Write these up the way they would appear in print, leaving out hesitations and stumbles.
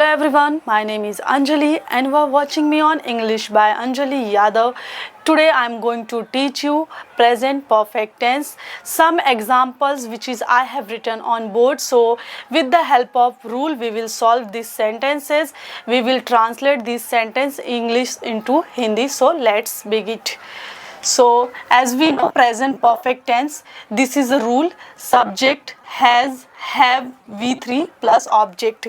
Hello everyone, my name is Anjali and you are watching me on English by Anjali Yadav. Today I am going to teach you present perfect tense, some examples which is I have written on board. So with the help of rule we will solve these sentences. We will translate this sentence English into Hindi. So let's begin. So as we know, present perfect tense, this is a rule: subject, has, have, V3 plus object.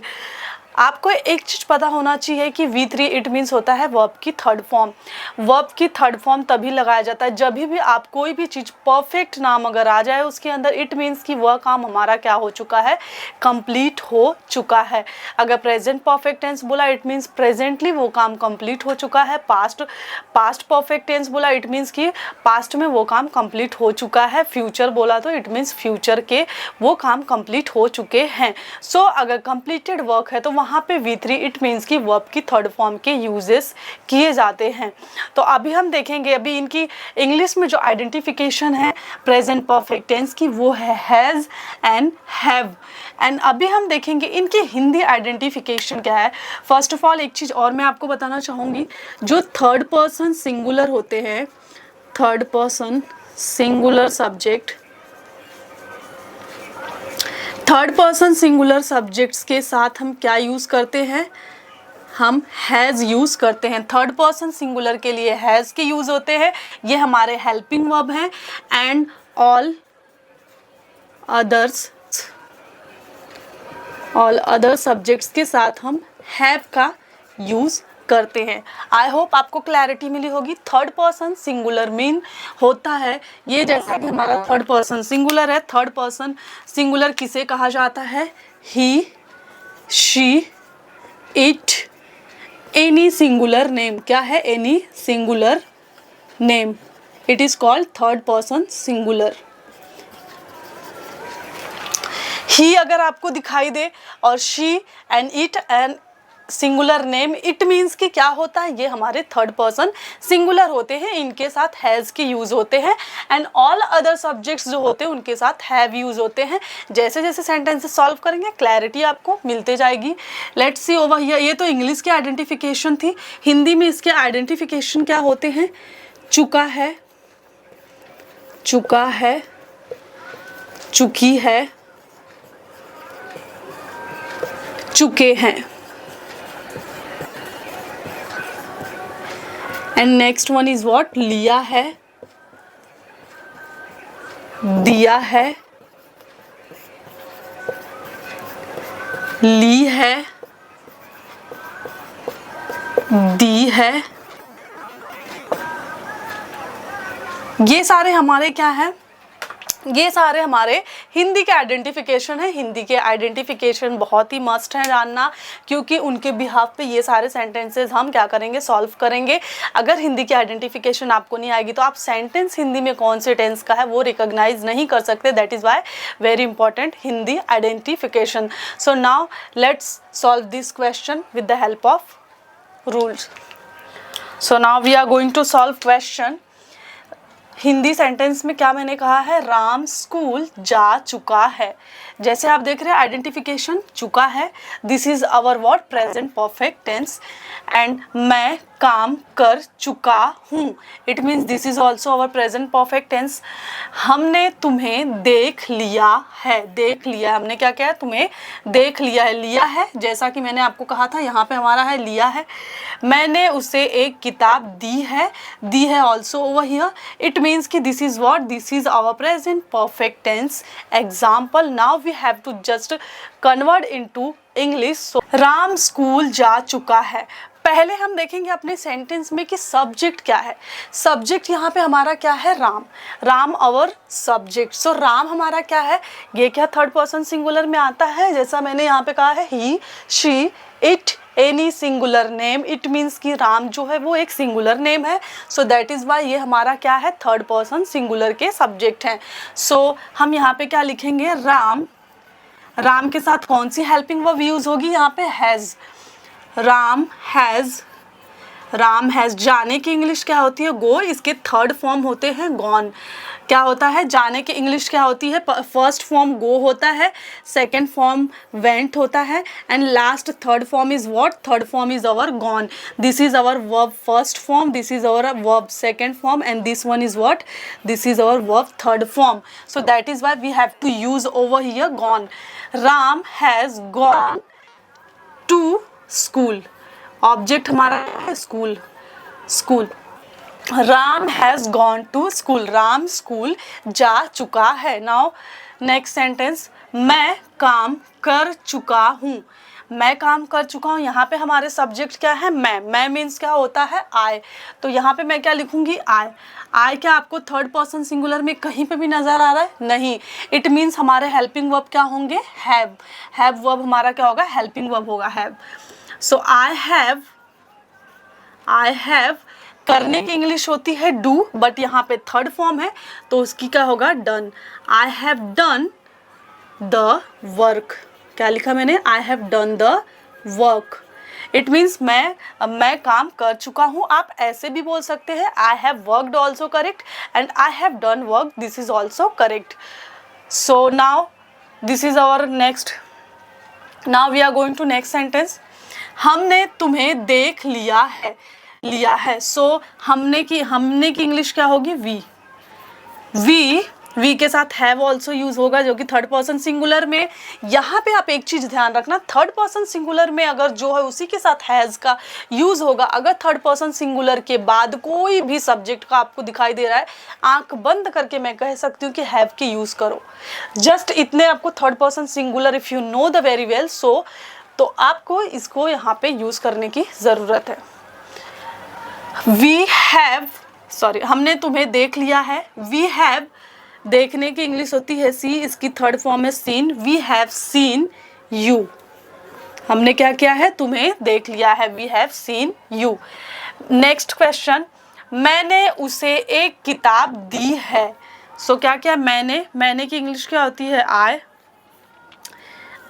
आपको एक चीज पता होना चाहिए कि V3 it means होता है verb की थर्ड फॉर्म। वर्ब की थर्ड फॉर्म तभी लगाया जाता है जब भी आप कोई भी चीज परफेक्ट नाम अगर आ जाए उसके अंदर, इट मीन्स कि वह काम हमारा क्या हो चुका है, कंप्लीट हो चुका है। अगर प्रेजेंट परफेक्ट टेंस बोला इट मीन्स प्रेजेंटली वो काम कंप्लीट हो चुका है। पास्ट परफेक्ट टेंस बोला इट मीन्स कि पास्ट में वो काम कंप्लीट हो चुका है। फ्यूचर बोला तो इट मीन्स फ्यूचर के वो काम कंप्लीट हो चुके हैं। सो अगर कंप्लीटेड वर्क है तो वहाँ पे V3 इट मीन्स कि वर्ब की थर्ड फॉर्म के यूजेस किए जाते हैं। तो अभी हम देखेंगे, अभी इनकी इंग्लिश में जो आइडेंटिफिकेशन है प्रेजेंट परफेक्ट टेंस की वो है हैज़ एंड हैव। एंड अभी हम देखेंगे इनकी हिंदी आइडेंटिफिकेशन क्या है। फर्स्ट ऑफ ऑल एक चीज़ और मैं आपको बताना चाहूँगी, जो थर्ड पर्सन सिंगुलर होते हैं, third person singular subject, third person singular subjects के साथ हम क्या यूज़ करते हैं, हम हैज़ यूज़ करते हैं। थर्ड पर्सन सिंगुलर के लिए हैज़ के यूज़ होते हैं, ये हमारे हेल्पिंग वर्ब हैं। एंड ऑल अदर सब्जेक्ट्स के साथ हम हैव का यूज़ करते हैं। आई होप आपको क्लैरिटी मिली होगी। थर्ड पर्सन सिंगुलर मीन होता है ये, जैसा कि हमारा थर्ड पर्सन सिंगुलर है, थर्ड पर्सन सिंगुलर किसे कहा जाता है, he, she, it, any singular name. क्या है, any singular name, it is called third person singular. He अगर आपको दिखाई दे और she and it and singular name, it means कि क्या होता है, ये हमारे थर्ड पर्सन सिंगुलर होते हैं, इनके साथ हैज़ के यूज़ होते हैं। एंड ऑल अदर सब्जेक्ट्स जो होते हैं उनके साथ हैव यूज़ होते हैं। जैसे जैसे सेंटेंसेस सॉल्व करेंगे क्लैरिटी आपको मिलते जाएगी। Let's see over here. ये तो इंग्लिश की आइडेंटिफिकेशन थी। हिंदी में इसके आइडेंटिफिकेशन क्या होते हैं, चुका है, चुका है, चुकी है, चुके हैं। And next one is what, लिया है, दिया है, ली है, दी है। ये सारे हमारे क्या हैं, ये सारे हमारे हिंदी के आइडेंटिफिकेशन है। हिंदी के आइडेंटिफिकेशन बहुत ही मस्ट है जानना, क्योंकि उनके बिहाफ पे ये सारे सेंटेंसेस हम क्या करेंगे, सॉल्व करेंगे। अगर हिंदी की आइडेंटिफिकेशन आपको नहीं आएगी तो आप सेंटेंस हिंदी में कौन से टेंस का है वो रिकॉग्नाइज नहीं कर सकते। That is why very important Hindi identification. So now let's solve this question with the help of rules. So now we are going to solve question. Hindi sentence में क्या मैंने कहा है, राम स्कूल जा चुका है। जैसे आप देख रहे हैं आइडेंटिफिकेशन चुका है, this is our what, present perfect tense. And मैं काम कर चुका हूँ, it means this is also our present perfect tense. हमने तुम्हें देख लिया है, देख लिया, हमने क्या किया, तुम्हें देख लिया है, लिया है जैसा कि मैंने आपको कहा था, यहाँ पे हमारा है लिया है। मैंने उसे एक किताब दी है also over here, it means कि this is what, this is our present perfect tense example. Now we have to just convert into English. So Ram school जा चुका है। पहले हम देखेंगे अपने सेंटेंस में कि सब्जेक्ट क्या है। सब्जेक्ट यहाँ पे हमारा क्या है, राम, राम आवर सब्जेक्ट। सो राम हमारा क्या है, ये क्या थर्ड पर्सन सिंगुलर में आता है, जैसा मैंने यहाँ पे कहा है, he, she, it, any singular name, it means कि राम जो है वो एक सिंगुलर नेम है। सो दैट इज़ वाई ये हमारा क्या है, थर्ड पर्सन सिंगुलर के सब्जेक्ट हैं। सो हम यहाँ पे क्या लिखेंगे, राम, राम के साथ कौन सी हेल्पिंग वर्ब यूज़ होगी, यहाँ पे has, Ram has Ram has, जाने की इंग्लिश क्या होती है? गो। इसके थर्ड फॉर्म होते हैं गॉन। क्या होता है? जाने की इंग्लिश क्या होती है? फर्स्ट फॉर्म गो होता है, सेकंड फॉर्म वेंट होता है, and last third form is what? Third form is our gone. This is our verb first form, this is our verb second form, and this one is what? This is our verb third form. So that is why we have to use over here gone. Ram has gone to school. Object हमारा है school. School. Ram has gone to school. Ram school जा चुका है. Now next sentence, मैं काम कर चुका हूँ. मैं काम कर चुका हूँ. यहाँ पे हमारे सब्जेक्ट क्या है? मैं मीन्स क्या होता है? आई. तो यहाँ पे मैं क्या लिखूंगी? आई. आई क्या आपको थर्ड पर्सन सिंगुलर में कहीं पे भी नजर आ रहा है? नहीं. इट मीन्स हमारे हेल्पिंग वर्ब क्या होंगे? हैव. हैव वर्ब हमारा क्या होगा? हेल्पिंग वर्ब होगा हैव. सो आई हैव करने की इंग्लिश होती है डू, बट यहाँ पे थर्ड फॉर्म है तो उसकी क्या होगा? Done. I have done the work. क्या लिखा मैंने? I have done the work. It means मैं काम कर चुका हूँ. आप ऐसे भी बोल सकते हैं I have worked also correct, and I have done work, this is also correct. So now this is our next. Now we are going to next sentence. हमने तुम्हें देख लिया है. लिया है. सो हमने की इंग्लिश क्या होगी? वी के साथ हैव ऑल्सो यूज होगा, जो कि थर्ड पर्सन सिंगुलर में. यहाँ पे आप एक चीज ध्यान रखना, थर्ड पर्सन सिंगुलर में अगर जो है उसी के साथ हैज का यूज होगा. अगर थर्ड पर्सन सिंगुलर के बाद कोई भी सब्जेक्ट का आपको दिखाई दे रहा है, आंख बंद करके मैं कह सकती हूँ कि हैव के यूज करो. जस्ट इतने आपको third person singular if you know the very well, so तो आपको इसको यहाँ पे यूज करने की जरूरत है. हमने तुम्हें देख लिया है. वी हैव, देखने की इंग्लिश होती है सी, इसकी थर्ड फॉर्म है seen. We have seen you. हमने क्या किया है? तुम्हें देख लिया है. We have seen you. Next question, मैंने उसे एक किताब दी है. सो क्या क्या? मैंने की इंग्लिश क्या होती है?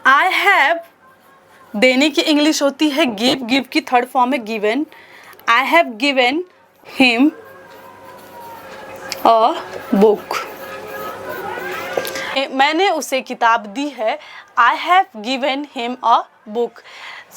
आई हैव, देने की इंग्लिश होती है गिव की थर्ड फॉर्म है given. I have given him a book. मैंने उसे किताब दी है. I have given him a book.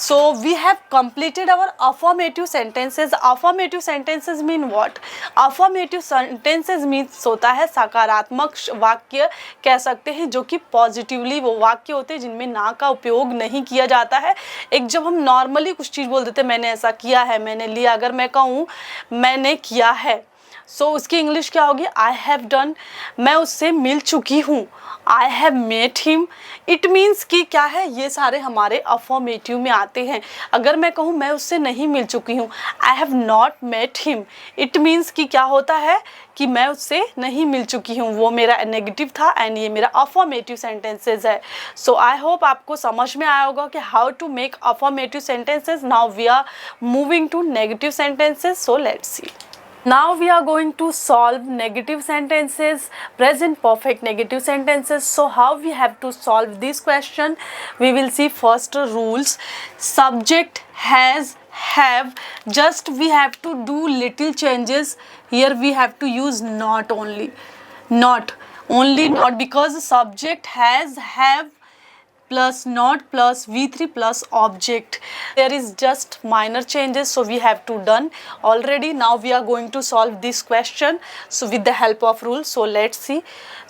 So we have completed our affirmative sentences. Affirmative sentences mean what? Affirmative sentences means होता है सकारात्मक वाक्य कह सकते हैं, जो कि पॉजिटिवली वो वाक्य होते हैं जिनमें ना का उपयोग नहीं किया जाता है. एक जब हम नॉर्मली कुछ चीज़ बोल देते हैं, मैंने ऐसा किया है, मैंने लिया. अगर मैं कहूँ मैंने किया है, सो उसकी इंग्लिश क्या होगी? I have done. मैं उससे मिल चुकी हूँ. I have met him. It means कि क्या है? ये सारे हमारे अफर्मेटिव में आते हैं. अगर मैं कहूँ मैं उससे नहीं मिल चुकी हूँ, I have not met him, it means कि क्या होता है कि मैं उससे नहीं मिल चुकी हूँ. वो मेरा नेगेटिव था एंड ये मेरा अफर्मेटिव सेंटेंसेज है. सो आई होप आपको समझ में आया होगा कि how to make affirmative sentences. Now we are moving to negative sentences. So let's see. Now we are going to solve negative sentences, present perfect negative sentences. So how we have to solve this question? We will see first rules. Subject has, have, just we have to do little changes. Here we have to use not only. Not only not, because subject has, have plus not plus V3 plus object. There is just minor changes, so we have to done already. Now we are going to solve this question, so with the help of rule. So let's see.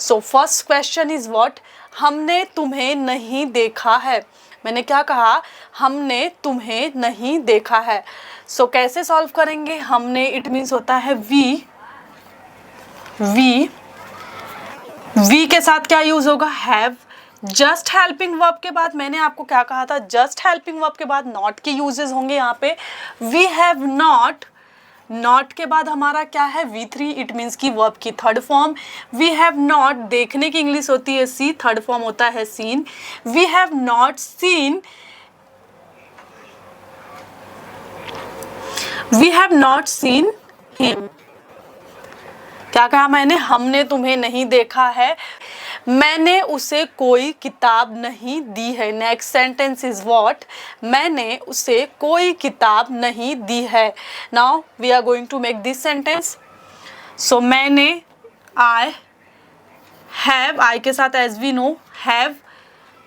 So first question is what? हमने तुम्हें नहीं देखा है. मैंने क्या कहा? हमने तुम्हें नहीं देखा है. So कैसे सॉल्व करेंगे? हमने इट मीन्स होता है वी के साथ क्या यूज होगा? हैव. जस्ट हेल्पिंग वर्ब के बाद मैंने आपको क्या कहा था? जस्ट हेल्पिंग वर्ब के बाद नॉट के यूजेस होंगे. यहाँ पे वी हैव नॉट. नॉट के बाद हमारा क्या है? V3. इट मीन्स की वर्ब की third form. We have not, देखने की इंग्लिश होती है सी, थर्ड फॉर्म होता है seen. We have not seen. We have not seen him. क्या कहा मैंने? हमने तुम्हें नहीं देखा है. मैंने उसे कोई किताब नहीं दी है। नेक्स्ट सेंटेंस इज व्हाट, मैंने उसे कोई किताब नहीं दी है। Now we are going to make this sentence. So मैंने, आई हैव, आई के साथ as we know have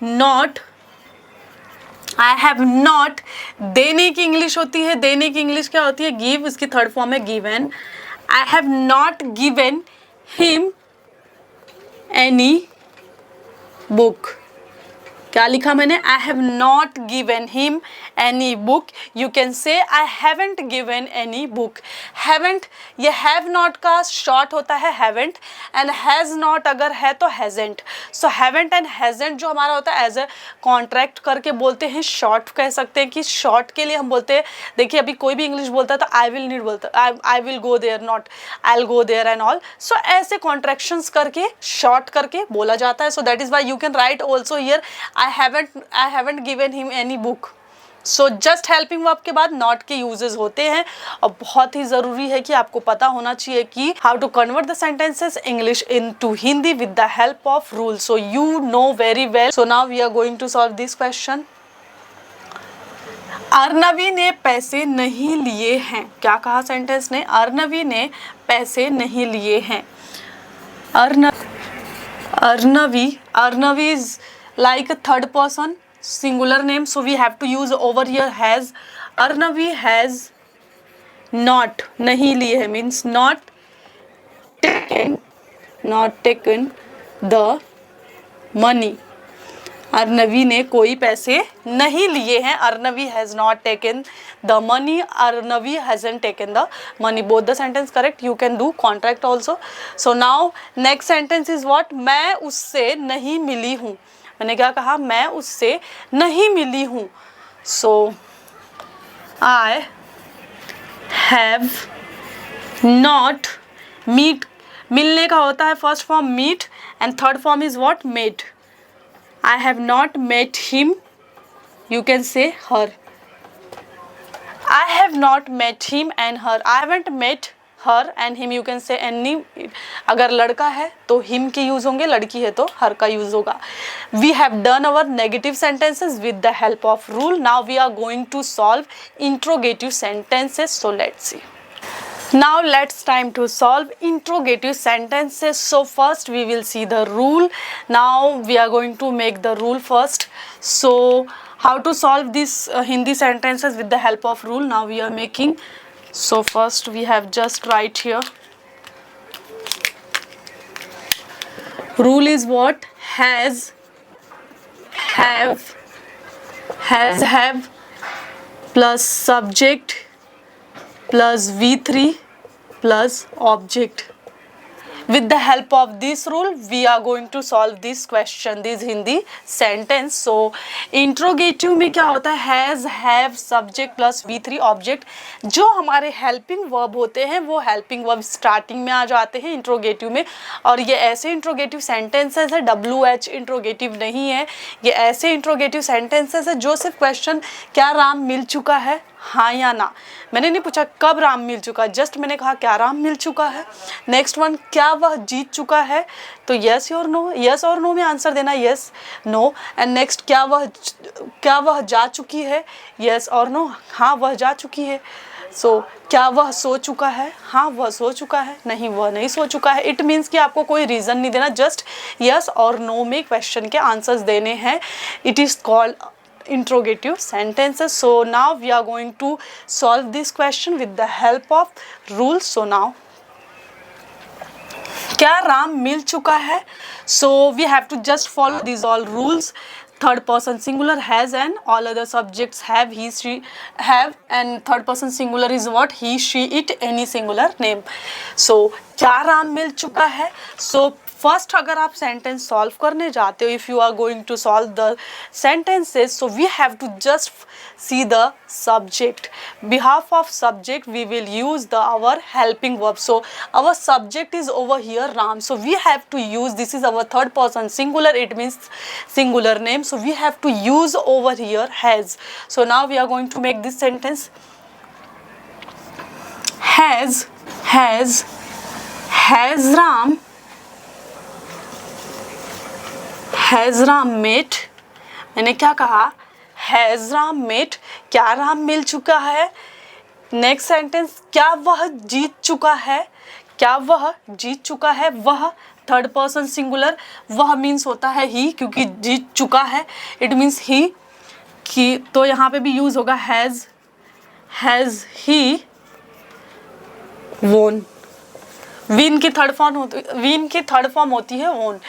not, I have not. देने की इंग्लिश होती है, देने की इंग्लिश क्या होती है, गिव, इसकी थर्ड फॉर्म है given. I have not given him any book. क्या लिखा मैंने, I have not given him any book. You can say I haven't given any book. Haven't, ये हैव नॉट का शॉर्ट होता है हैवेंट, एंड हैज़ नॉट अगर है तो हैजेंट। सो हैवेंट एंड हैजेंट जो हमारा होता है एज ए कॉन्ट्रैक्ट करके बोलते हैं, शॉर्ट कह सकते हैं कि शॉर्ट के लिए हम बोलते हैं, देखिए अभी कोई भी इंग्लिश बोलता है तो आई विल नीड बोलता है, I will go there, not I will go there and all. So ऐसे कॉन्ट्रैक्शंस करके शॉर्ट करके बोला जाता है। So that is why you can write also here I haven't given him any book. So just helping verb के बाद not के uses होते हैं, और बहुत ही ज़रूरी है कि आपको पता होना चाहिए कि how to convert the sentences English into Hindi with the help of rules. So you know very well. So now we are going to solve this question. अर्नवी ने पैसे नहीं लिए हैं। क्या कहा सेंटेंस ने, अर्नवी ने पैसे नहीं लिए हैं। अर्नवी, अर्नवी is like a third person singular name, so we have to use over here has. Arnavi has not, नहीं लिए है means not taken the money. अर्नवी ने कोई पैसे नहीं लिए हैं। Arnavi has not taken the money, Arnavi hasn't taken the money. Both the sentence correct, you can do contract also. So now next sentence is what, मैं उससे नहीं मिली हूँ। मैंने क्या कहा, मैं उससे नहीं मिली हूँ। So I have not, meet, मिलने का होता है first form meet, and third form is what, met. I have not met him, you can say her. I have not met him and her. I haven't met her and him, you can say any. अगर लड़का है तो him के use होंगे, लड़की है तो her का यूज होगा। We have done our negative sentences with the help of rule. Now we are going to solve interrogative sentences. So let's see. Now let's time to solve interrogative sentences. So first we will see the rule. Now we are going to make the rule first. So how to solve these Hindi sentences with the help of rule, now we are making. So first we have just write here. Rule is what, has, have, have plus subject plus V3 plus object. With the help of this rule we are going to solve this question, this Hindi sentence. So interrogative में क्या होता है, has, have, subject plus V3 object। जो हमारे helping verb होते हैं वो helping verb starting में आ जाते हैं interrogative में, और ये ऐसे interrogative sentences है, WH interrogative नहीं है, ये ऐसे interrogative sentences है जो सिर्फ question क्या राम मिल चुका है, हाँ या ना। मैंने नहीं पूछा कब राम मिल चुका, जस्ट मैंने कहा क्या राम मिल चुका है। नेक्स्ट वन, क्या वह जीत चुका है, तो यस और नो, यस और नो में आंसर देना, यस नो। एंड नेक्स्ट, क्या वह जा चुकी है, यस और नो, हाँ वह जा चुकी है। सो क्या वह सो चुका है, हाँ वह सो चुका है, नहीं वह नहीं सो चुका है। इट मीन्स कि आपको कोई रीज़न नहीं देना, जस्ट यस और नो में क्वेश्चन के आंसर्स देने हैं। It is called interrogative sentences. So now we are going to solve this question with the help of rules. So now क्या राम मिल चुका है, so we have to just follow these all rules. Third person singular has, and all other subjects have, he, she, have, and third person singular is what, he, she, it, any singular name. So क्या राम मिल चुका है। So first अगर आप sentence solve करने जाते हो, if you are going to solve the sentences, so we have to just see the subject. Behalf of subject we will use the our helping verb. So our subject is over here Ram, so we have to use, this is our third person singular, it means singular name, so we have to use over here has. So now we are going to make this sentence. Has Ram has Ram met, मैंने क्या कहा, has Ram met, क्या राम मिल चुका है। Next sentence, क्या वह जीत चुका है, क्या वह जीत चुका है। वह थर्ड पर्सन सिंगुलर, वह मीन्स होता है ही, क्योंकि जीत चुका है इट मीन्स ही कि, तो यहाँ पे भी यूज होगा हैज़ ही वोन। विन की थर्ड फॉर्म होती है वोन।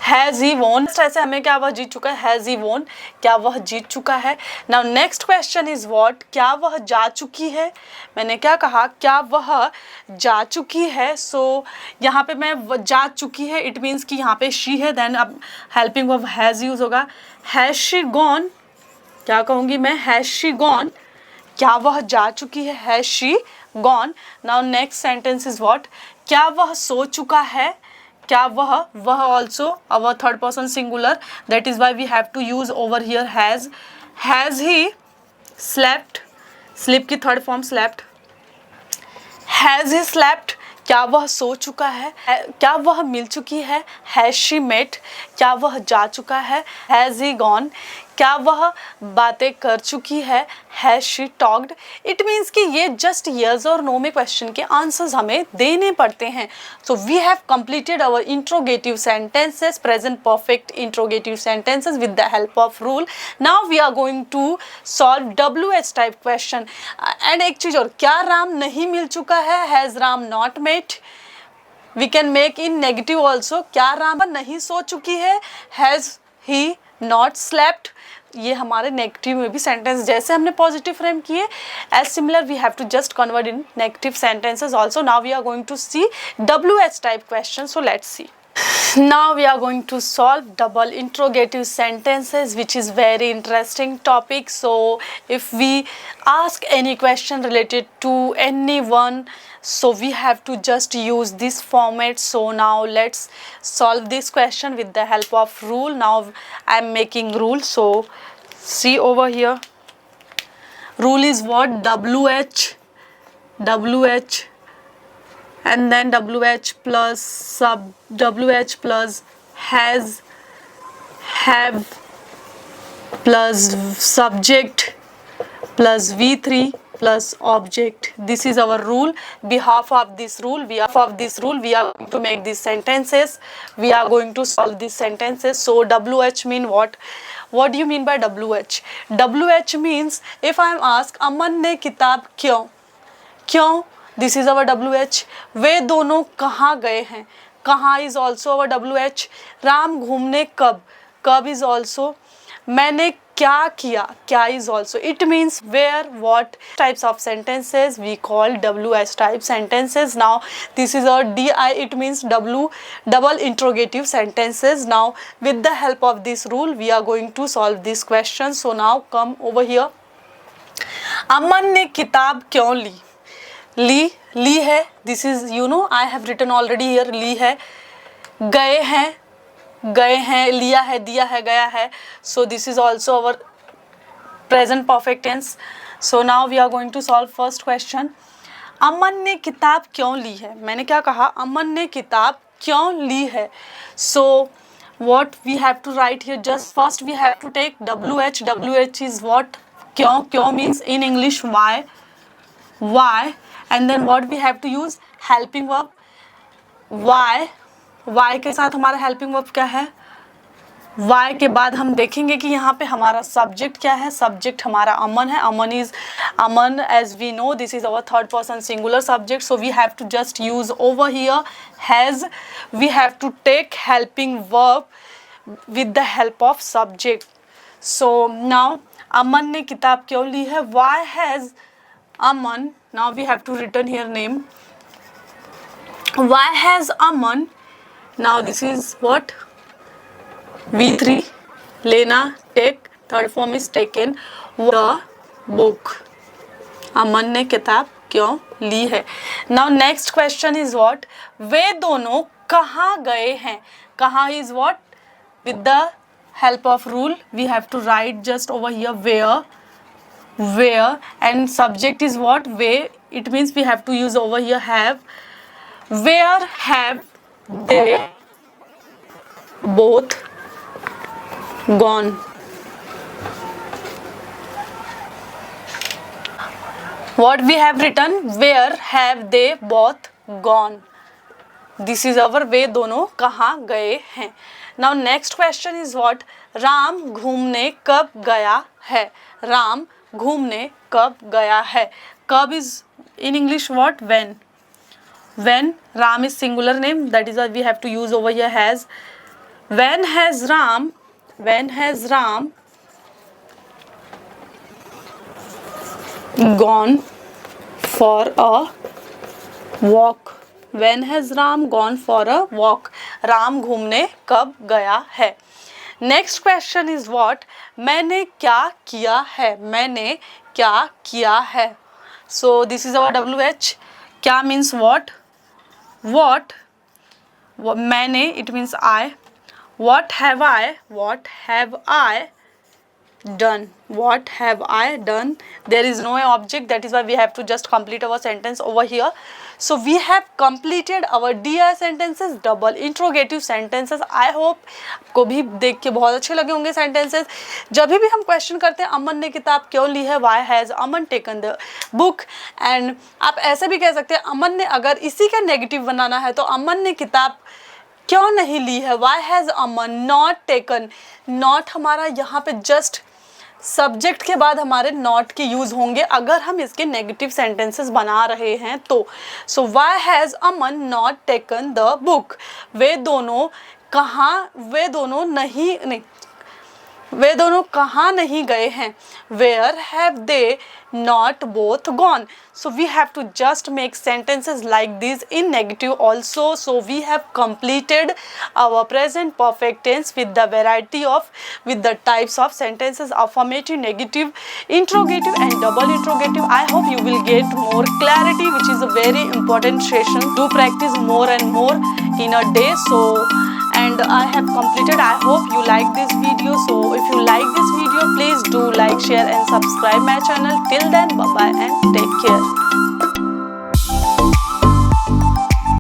हैज़ ही वोन, ऐसे हमें क्या वह जीत चुका है, हैज़ ही वोन, क्या वह जीत चुका है। Now next question is what, क्या वह जा चुकी है। मैंने क्या कहा, क्या वह जा चुकी है। सो यहाँ पे मैं जा चुकी है इट मीन्स कि यहाँ पे शी है, देन अब हेल्पिंग वर्ब हैज़ यूज होगा। हैज़ शी गॉन, क्या कहूँगी मैं, हैज़ शी गॉन, क्या वह जा चुकी है, has she gone. Now next sentence is what, क्या वह सो चुका है, क्या वह also our third person singular, that is why we have to use over here has he slept, sleep की third form slept, has he slept, क्या वह सो चुका है, क्या वह मिल चुकी है, हैज़ शी मेट, क्या वह जा चुका है, हैज़ ही गॉन, क्या वह बातें कर चुकी है, has she talked. It means कि ये जस्ट यस और नो में क्वेश्चन के आंसर्स हमें देने पड़ते हैं। So we have completed our interrogative sentences, present perfect interrogative sentences with the help of rule. Now we are going to solve WH type question. And एक चीज और, क्या राम नहीं मिल चुका है, has Ram not met. We can make in negative also, क्या राम नहीं सो चुकी है, हैज़ ही नॉट स्लेप्ट। ये हमारे नेगेटिव में भी सेंटेंस जैसे हमने पॉजिटिव फ्रेम किए, as similar we have to just convert in negative sentences also. Now we are going to see WH type question, so let's see. Now we are going to solve double interrogative sentences, which is very interesting topic. So if we ask any question related to anyone, so we have to just use this format. So now let's solve this question with the help of rule. Now I am making rule, so see over here, rule is what, WH and then WH plus sub WH plus has, have plus subject plus V3 plus object. This is our rule. Behalf of this rule we are going to make these sentences, we are going to solve these sentences. So WH mean what do you mean by WH? WH means if I am asked Aman ने किताब क्यों, this is our WH. वे दोनों कहाँ गए हैं, कहाँ is also our WH. Ram घूमने कब इज ऑल्सो. मैंने क्या किया, क्या is also. It means where, what types of sentences we call WH type sentences. Now this is our DI, it means double interrogative sentences. Now with the help of this rule we are going to solve this question. So now come over here. Aman ने किताब क्यों ली है, this is I have written already here, ली है. गए हैं, लिया है, दिया है, गया है. So this is also our present perfect tense. So now we are going to solve first question. Aman ने किताब क्यों ली है. मैंने क्या कहा, अमन ने किताब क्यों ली है. सो what we have to write here, just first we have to take WH is what, क्यों means in English why, and then what we have to use, helping verb. why के साथ हमारा helping verb क्या है. why के बाद हम देखेंगे कि यहाँ पे हमारा subject क्या है. subject हमारा अमन है. अमन as we know this is our third person singular subject, so we have to just use over here has. we have to take helping verb with the help of subject. so now अमन ने किताब क्यों ली है. why has Aman, now we have to written here name. Why has Aman, now this is what, V3, लेना, take, third form is taken, the book. अमन ने किताब क्यों ली है. Now next question is what, वे दोनों कहाँ गए हैं. कहाँ is what, with the help of rule we have to write just over here where, and subject is what, where, it means we have to use over here have. where have they both gone. What we have written, where have they both gone? This is our वे दोनों कहाँ गए हैं. Now next question is what? Ram घूमने कब गया है? राम घूमने कब गया है? कब is in English what? When. When. Ram is singular name, that is why we have to use over here has. When has Ram gone for a walk? When has Ram gone for a walk? Ram घूमने कब गया है? Next question is what? मैंने क्या किया है? मैंने क्या किया है? So this is our WH. क्या means what? What? मैंने, it means I. What have I done? What have I done? There is no object, that is why we have to just complete our sentence over here. So we have completed our DI sentences, double interrogative sentences. I hope आपको भी देख के बहुत अच्छे लगे होंगे sentences. जब भी हम क्वेश्चन करते हैं अमन ने किताब क्यों ली है, why has Aman taken the book, and आप ऐसे भी कह सकते हैं अमन ने अगर इसी का नेगेटिव बनाना है तो अमन ने किताब क्यों नहीं ली है, why has Aman not taken. not हमारा यहाँ पे जस्ट सब्जेक्ट के बाद हमारे नॉट के यूज होंगे अगर हम इसके नेगेटिव सेंटेंसेस बना रहे हैं तो. So why has Aman not taken the book? वे दोनों कहाँ नहीं गए हैं? Where have they not both gone? So we have to just make sentences like this in negative also. So we have completed our present perfect tense with the types of sentences: affirmative, negative, interrogative and double interrogative. I hope you will get more clarity, which is a very important session. Do practice more and more in a day. So and I have completed. I hope you like this video. So if you like this video, please do like, share and subscribe my channel. Till then, bye bye and take care.